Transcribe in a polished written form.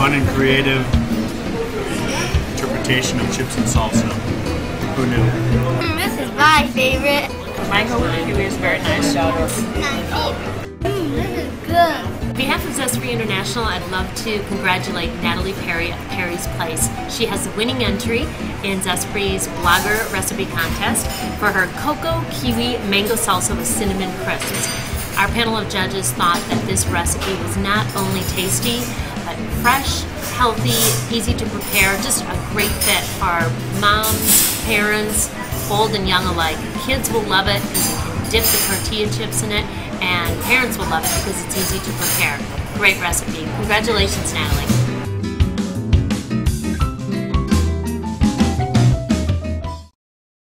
fun and creative interpretation of chips and salsa. Who knew? This is my favorite. Mango with kiwi is very nice. This is good. On behalf of ZESPRI International, I'd love to congratulate Natalie Perry at Perry's Place. She has the winning entry in ZESPRI's Blogger Recipe Contest for her Cocoa Kiwi Mango Salsa with Cinnamon Crisps. Our panel of judges thought that this recipe was not only tasty, but fresh, healthy, easy to prepare, just a great fit for moms, parents, old and young alike. Kids will love it because you can dip the tortilla chips in it, and parents will love it because it's easy to prepare. Great recipe. Congratulations, Natalie.